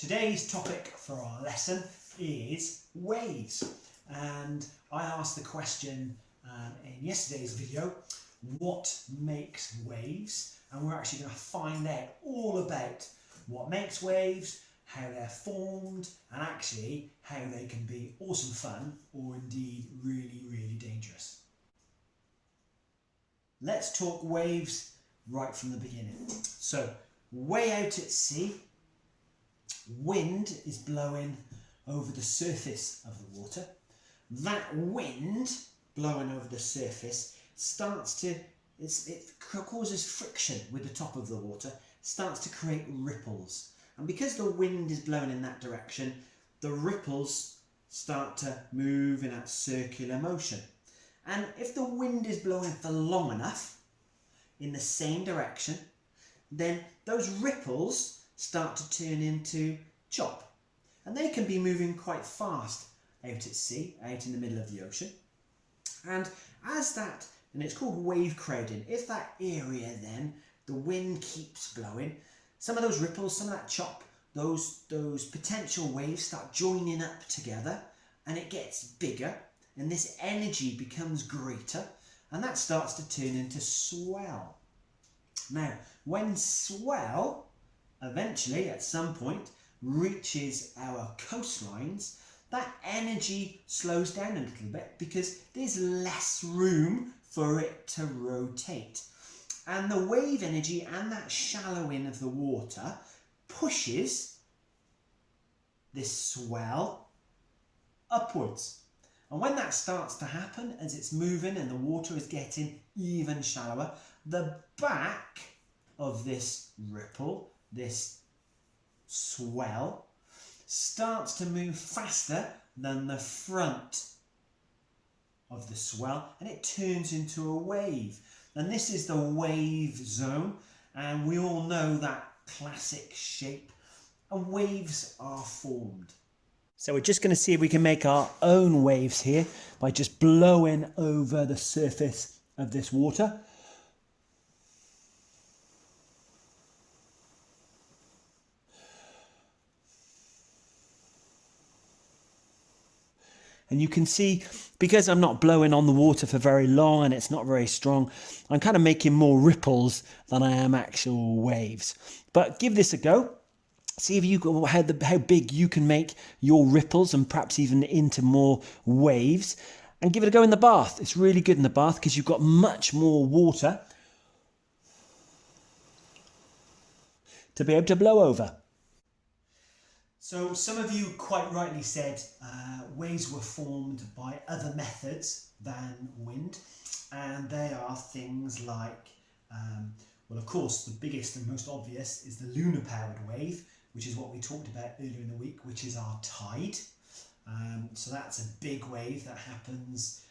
Today's topic for our lesson is waves, and I asked the question in yesterday's video, what makes waves? And we're actually going to find out all about what makes waves, how they're formed, and actually how they can be awesome fun or indeed really, really dangerous. Let's talk waves right from the beginning. So, way out at sea, wind is blowing over the surface of the water. That wind blowing over the surface it causes friction with the top of the water, starts to create ripples. And because the wind is blowing in that direction, the ripples start to move in that circular motion. And if the wind is blowing for long enough in the same direction, then those ripples start to turn into chop. And they can be moving quite fast out at sea, out in the middle of the ocean. And and it's called wave crowding, if that area then, the wind keeps blowing, some of those ripples, some of that chop, those potential waves start joining up together and it gets bigger and this energy becomes greater and that starts to turn into swell. Now, when swell eventually at some point reaches our coastlines, that energy slows down a little bit because there's less room for it to rotate. And the wave energy and that shallowing of the water pushes this swell upwards. And when that starts to happen, as it's moving and the water is getting even shallower, the back of this ripple, this swell, starts to move faster than the front of the swell and it turns into a wave. And this is the wave zone, and we all know that classic shape, and waves are formed. So we're just going to see if we can make our own waves here by just blowing over the surface of this water. And you can see, because I'm not blowing on the water for very long and it's not very strong, I'm kind of making more ripples than I am actual waves. But give this a go. See if you how big you can make your ripples and perhaps even into more waves. And give it a go in the bath. It's really good in the bath because you've got much more water to be able to blow over. So some of you quite rightly said waves were formed by other methods than wind, and they are things like, well, of course, the biggest and most obvious is the lunar powered wave, which is what we talked about earlier in the week, which is our tide. So that's a big wave that happens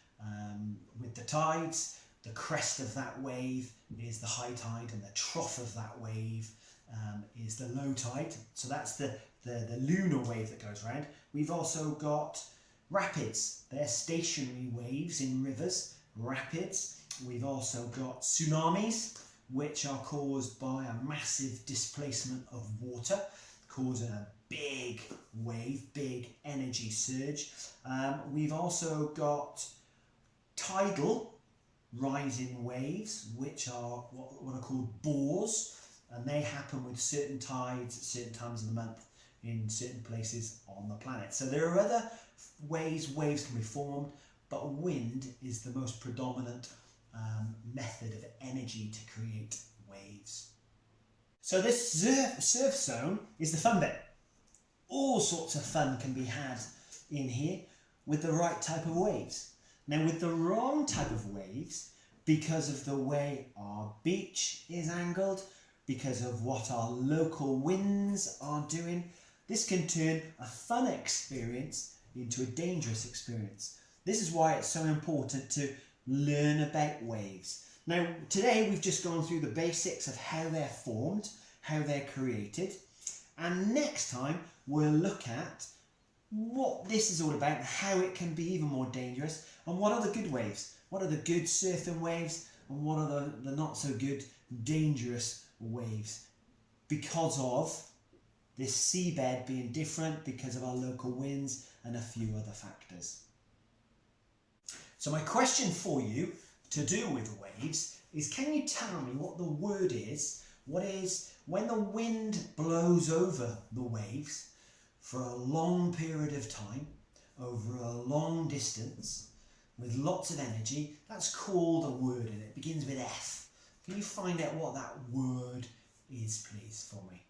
with the tides. The crest of that wave is the high tide and the trough of that wave is the low tide. So that's the lunar wave that goes around. We've also got rapids. They're stationary waves in rivers, rapids. We've also got tsunamis, which are caused by a massive displacement of water, causing a big wave, big energy surge. We've also got tidal rising waves, which are what are called bores, and they happen with certain tides at certain times of the month in certain places on the planet. So there are other ways waves can be formed, but wind is the most predominant method of energy to create waves. So this surf zone is the fun bit. All sorts of fun can be had in here with the right type of waves. Now with the wrong type of waves, because of the way our beach is angled, because of what our local winds are doing, this can turn a fun experience into a dangerous experience. This is why it's so important to learn about waves. Now, today we've just gone through the basics of how they're formed, how they're created, and next time we'll look at what this is all about, how it can be even more dangerous, and what are the good waves, what are the good surfing waves, and what are the not so good dangerous waves, because of this seabed being different because of our local winds and a few other factors. So my question for you to do with waves is, can you tell me what the word is? What is when the wind blows over the waves for a long period of time, over a long distance, with lots of energy? That's called a word, and it begins with F. Can you find out what that word is, please, for me?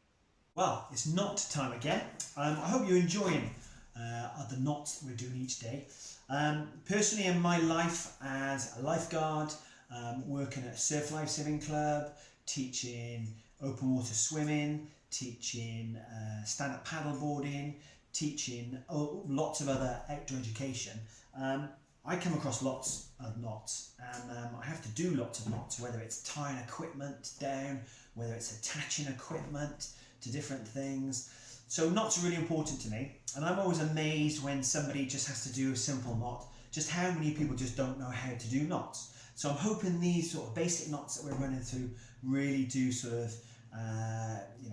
Well, it's knot time again. I hope you're enjoying the knots we're doing each day. Personally, in my life as a lifeguard, working at a surf lifesaving club, teaching open water swimming, teaching stand-up paddle boarding, teaching lots of other outdoor education, I come across lots of knots, and I have to do lots of knots, whether it's tying equipment down, whether it's attaching equipment to different things. So knots are really important to me, and I'm always amazed when somebody just has to do a simple knot, just how many people just don't know how to do knots. So I'm hoping these sort of basic knots that we're running through really do sort of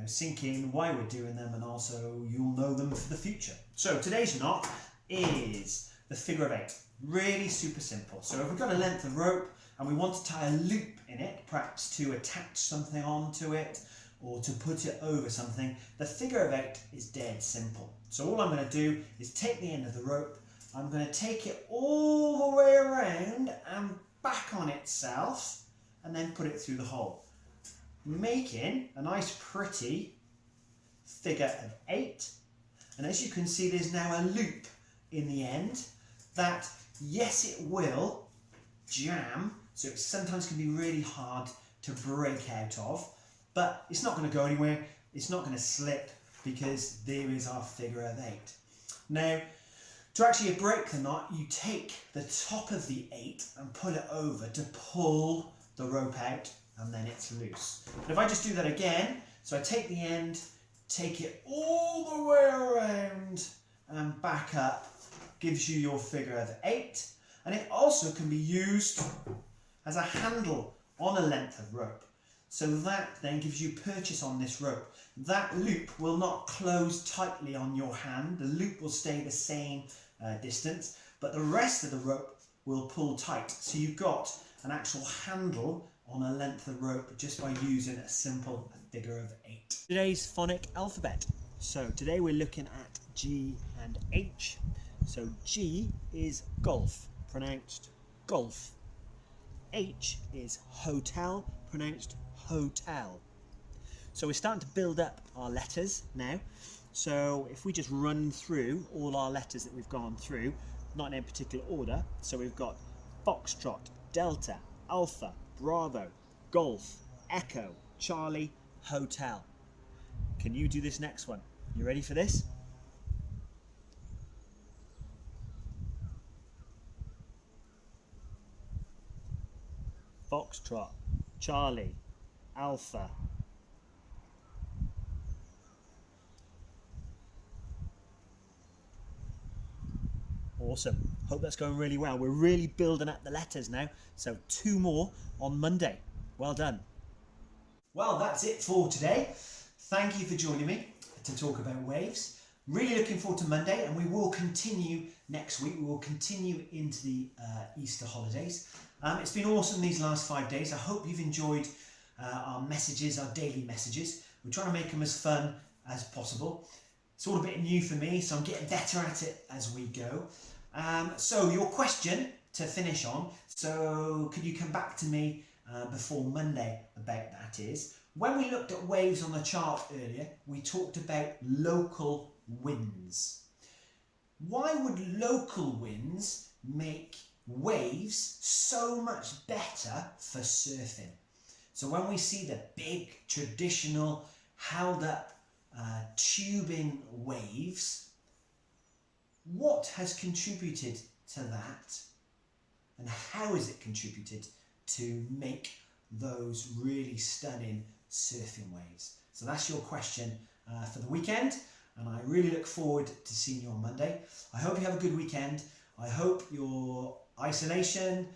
sink in why we're doing them, and also you'll know them for the future. So today's knot is the figure of 8. Really super simple. So if we've got a length of rope and we want to tie a loop in it, perhaps to attach something onto it or to put it over something, the figure of 8 is dead simple. So all I'm going to do is take the end of the rope, I'm going to take it all the way around and back on itself, and then put it through the hole, making a nice pretty figure of 8. And as you can see, there's now a loop in the end that, yes, it will jam, so it sometimes can be really hard to break out of, but it's not going to go anywhere, it's not going to slip, because there is our figure of 8. Now, to actually break the knot, you take the top of the 8 and pull it over to pull the rope out, and then it's loose. But if I just do that again, so I take the end, take it all the way around and back up, gives you your figure of 8. And it also can be used as a handle on a length of rope. So that then gives you purchase on this rope. That loop will not close tightly on your hand. The loop will stay the same distance, but the rest of the rope will pull tight. So you've got an actual handle on a length of rope just by using a simple figure of 8. Today's phonic alphabet. So today we're looking at G and H. So G is golf, pronounced golf. H is hotel, pronounced hotel. So we're starting to build up our letters now. So if we just run through all our letters that we've gone through, not in any particular order. So we've got Foxtrot, Delta, Alpha, Bravo, Golf, Echo, Charlie, Hotel. Can you do this next one? You ready for this? Foxtrot, Charlie, Alpha. Awesome. Hope that's going really well. We're really building up the letters now. So 2 more on Monday. Well done. Well, that's it for today. Thank you for joining me to talk about waves. Really looking forward to Monday, and we will continue next week. We will continue into the Easter holidays. It's been awesome these last 5 days. I hope you've enjoyed our messages, our daily messages. We're trying to make them as fun as possible. It's all a bit new for me, so I'm getting better at it as we go. So your question to finish on, so could you come back to me before Monday about that is, when we looked at waves on the chart earlier, we talked about local winds. Why would local winds make waves so much better for surfing? So when we see the big traditional held up tubing waves, what has contributed to that, and how has it contributed to make those really stunning surfing waves? So that's your question for the weekend, and I really look forward to seeing you on Monday. I hope you have a good weekend. I hope your isolation,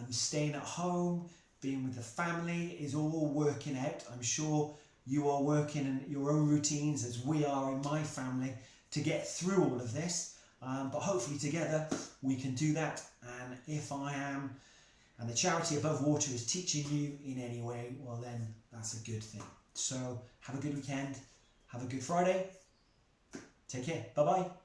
staying at home, being with the family is all working out. I'm sure you are working in your own routines, as we are in my family, to get through all of this. But hopefully together we can do that. And if I am, and the charity Above Water is teaching you in any way, well then that's a good thing. So have a good weekend, have a good Friday, take care, bye bye.